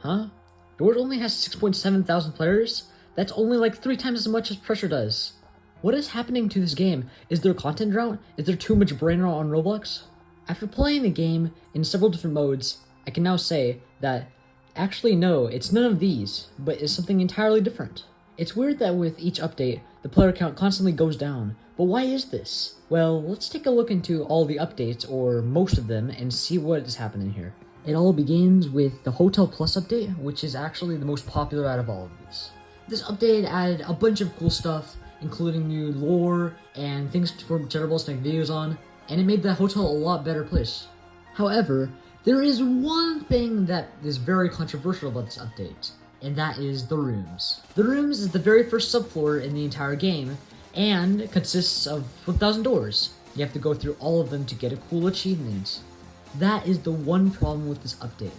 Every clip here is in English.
Huh? Doors only has 6.7 thousand players? That's only like 3 times as much as Pressure does. What is happening to this game? Is there content drought? Is there too much brain rot on Roblox? After playing the game in several different modes, I can now say that actually no, it's none of these, but it's something entirely different. It's weird that with each update, the player count constantly goes down, but why is this? Well, let's take a look into all the updates, or most of them, and see what is happening here. It all begins with the Hotel Plus update, which is actually the most popular out of all of these. This update added a bunch of cool stuff, including new lore and things for Jitterballs to make videos on, and it made the hotel a lot better place. However, there is one thing that is very controversial about this update, and that is the rooms. The rooms is the very first subfloor in the entire game, and consists of 1,000 doors. You have to go through all of them to get a cool achievement. That is the one problem with this update.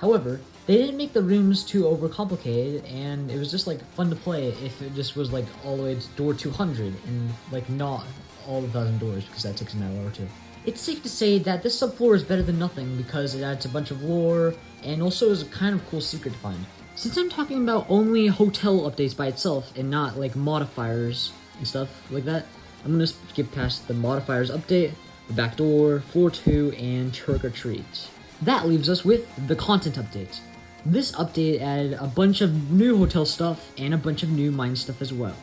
However, they didn't make the rooms too overcomplicated, and it was just like fun to play if it just was like all the way to door 200 and like not all 1,000 doors, because that takes an hour or two. It's safe to say that this subfloor is better than nothing because it adds a bunch of lore and also is a kind of cool secret to find. Since I'm talking about only hotel updates by itself and not like modifiers and stuff like that, I'm gonna skip past the modifiers update, the back door, floor 2, and trick or treat. That leaves us with the content update. This update added a bunch of new hotel stuff and a bunch of new mine stuff as well.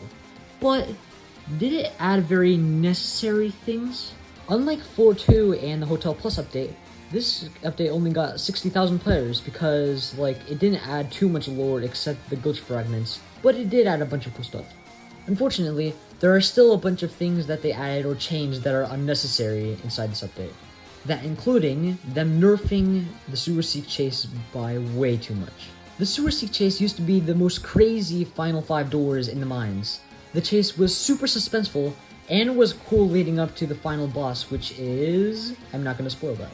But did it add very necessary things? Unlike Floor 2 and the Hotel Plus update, this update only got 60,000 players because like it didn't add too much lore except the glitch fragments, but it did add a bunch of cool stuff. Unfortunately, there are still a bunch of things that they added or changed that are unnecessary inside this update. That including them nerfing the Sewer Seek Chase by way too much. The Sewer Seek Chase used to be the most crazy final 5 doors in the mines. The chase was super suspenseful and was cool leading up to the final boss, which is... I'm not going to spoil that.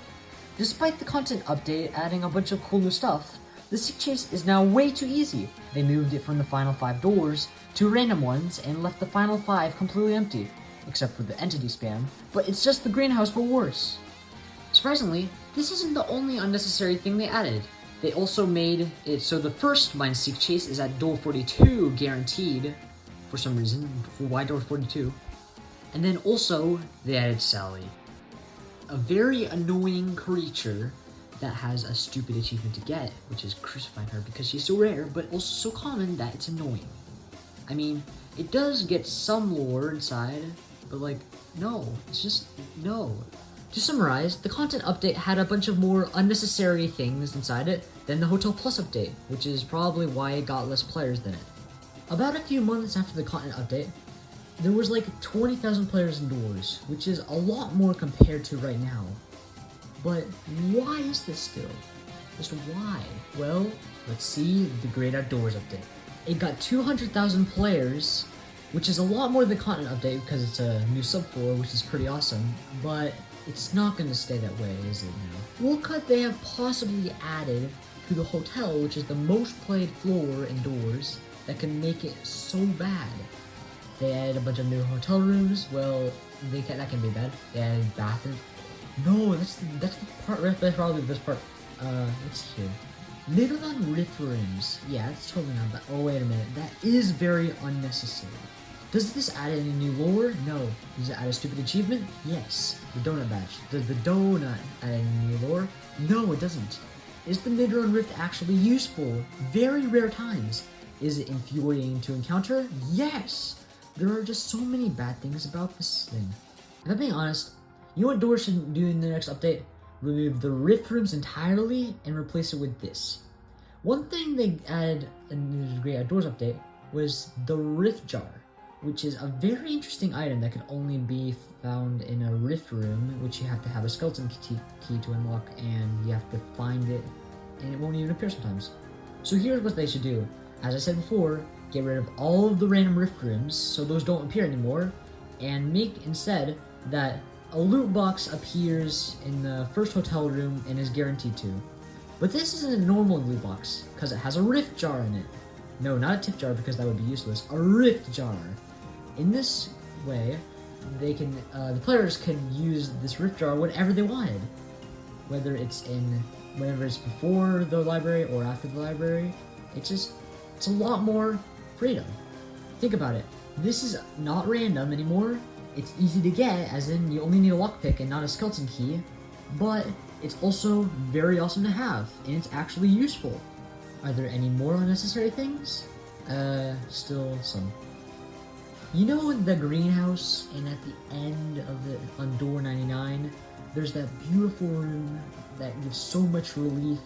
Despite the content update adding a bunch of cool new stuff, the Seek Chase is now way too easy. They moved it from the final 5 doors to random ones and left the final 5 completely empty, except for the entity spam, but it's just the greenhouse but worse. Surprisingly, this isn't the only unnecessary thing they added. They also made it so the first Mine Seek Chase is at door 42 guaranteed, for some reason. Why door 42? And then also, they added Sally. A very annoying creature that has a stupid achievement to get, which is crucifying her because she's so rare, but also so common that it's annoying. I mean, it does get some lore inside, but like, no, it's just, no. To summarize, the content update had a bunch of more unnecessary things inside it than the Hotel Plus update, which is probably why it got less players than it. About a few months after the content update, there was like 20,000 players indoors, which is a lot more compared to right now. But why is this still? Just why? Well, let's see the Great Outdoors update. It got 200,000 players, which is a lot more than the content update because it's a new subfloor, which is pretty awesome, but it's not going to stay that way, is it now? What could they have possibly added to the hotel, which is the most played floor indoors, that can make it so bad? They added a bunch of new hotel rooms. Well, that can be bad. They added bathrooms. No, that's the part. That's probably the best part. Let's see here. Little on rift rooms. Yeah, that's totally not bad. Oh, wait a minute. That is very unnecessary. Does this add any new lore? No. Does it add a stupid achievement? Yes. The donut badge. Does the donut add any new lore? No, it doesn't. Is the mid-run rift actually useful? Very rare times. Is it infuriating to encounter? Yes. There are just so many bad things about this thing. If I'm being honest, you know what Door should do in the next update? Remove the rift rooms entirely and replace it with this. One thing they added in the Great Outdoors update was the rift jar, which is a very interesting item that can only be found in a rift room, which you have to have a skeleton key to unlock, and you have to find it, and it won't even appear sometimes. So here's what they should do. As I said before, get rid of all of the random rift rooms so those don't appear anymore, and make instead that a loot box appears in the first hotel room and is guaranteed to. But this isn't a normal loot box, because it has a rift jar in it. No, not a tip jar, because that would be useless. A rift jar. In this way, they can the players can use this rift jar whenever they wanted. Whether it's in whenever it's before the library or after the library. It's a lot more freedom. Think about it. This is not random anymore. It's easy to get, as in you only need a lockpick and not a skeleton key, but it's also very awesome to have, and it's actually useful. Are there any more unnecessary things? Still some. You know the greenhouse, and at the end of it, on door 99, there's that beautiful room that gives so much relief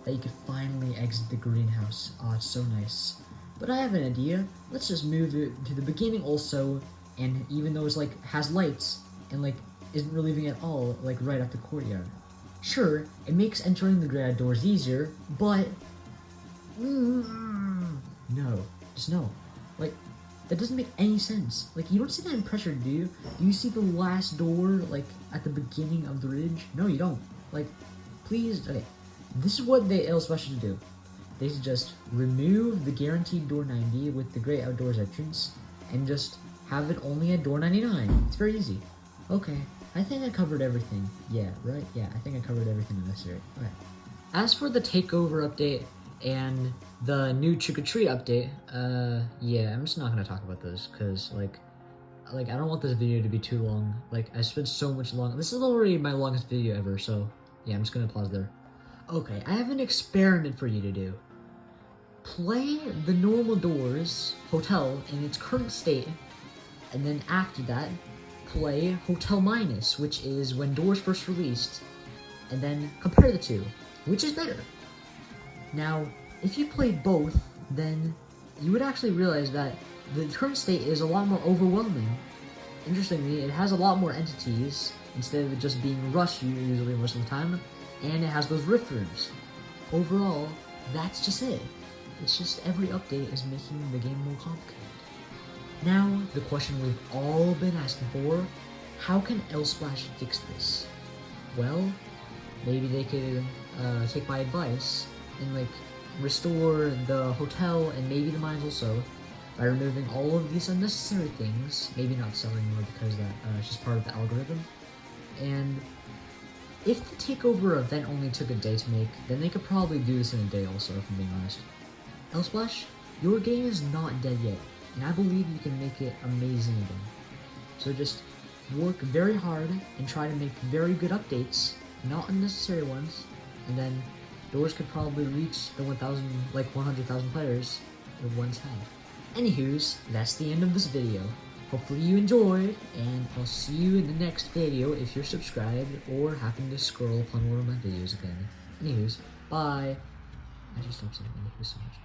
that you could finally exit the greenhouse. Oh, it's so nice. But I have an idea. Let's just move it to the beginning also, and even though it's like has lights and like isn't relieving at all, like right at the courtyard. Sure, it makes entering the grad doors easier, but no, just no. Like, that doesn't make any sense. Like, you don't see that in Pressure, do you? Do you see the last door, like, at the beginning of the ridge? No, you don't. Like, please, okay. This is what the LSplash should do. They should just remove the guaranteed door 90 with the Great Outdoors entrance, and just have it only at door 99. It's very easy. Okay, I think I covered everything. Yeah, right? Yeah, I think I covered everything necessary. Okay. As for the takeover update and the new trick-or-treat update, yeah, I'm just not gonna talk about those, because, like, I don't want this video to be too long. Like, I spent so much long. This is already my longest video ever, so, yeah, I'm just gonna pause there. Okay, I have an experiment for you to do. Play the normal doors, Hotel, in its current state, and then after that, play Hotel Minus, which is when doors first released, and then compare the two. Which is better? Now, if you play both, then you would actually realize that the current state is a lot more overwhelming. Interestingly, it has a lot more entities, instead of it just being rushed usually most of the time, and it has those rift rooms. Overall, that's just it. It's just every update is making the game more complicated. Now, the question we've all been asking for, how can LSplash fix this? Well, maybe they could take my advice and like restore the hotel and maybe the mines also by removing all of these unnecessary things, maybe not selling more because that is just part of the algorithm. And if the takeover event only took a day to make, then they could probably do this in a day also, if I'm being honest. LSplash, your game is not dead yet, and I believe you can make it amazing again. So just work very hard and try to make very good updates, not unnecessary ones, and then doors could probably reach the 100,000 players it once had. Anywho's, that's the end of this video. Hopefully you enjoyed, and I'll see you in the next video if you're subscribed or happen to scroll upon one of my videos again. Anywho's, bye. I just stopped saying anywho's so much.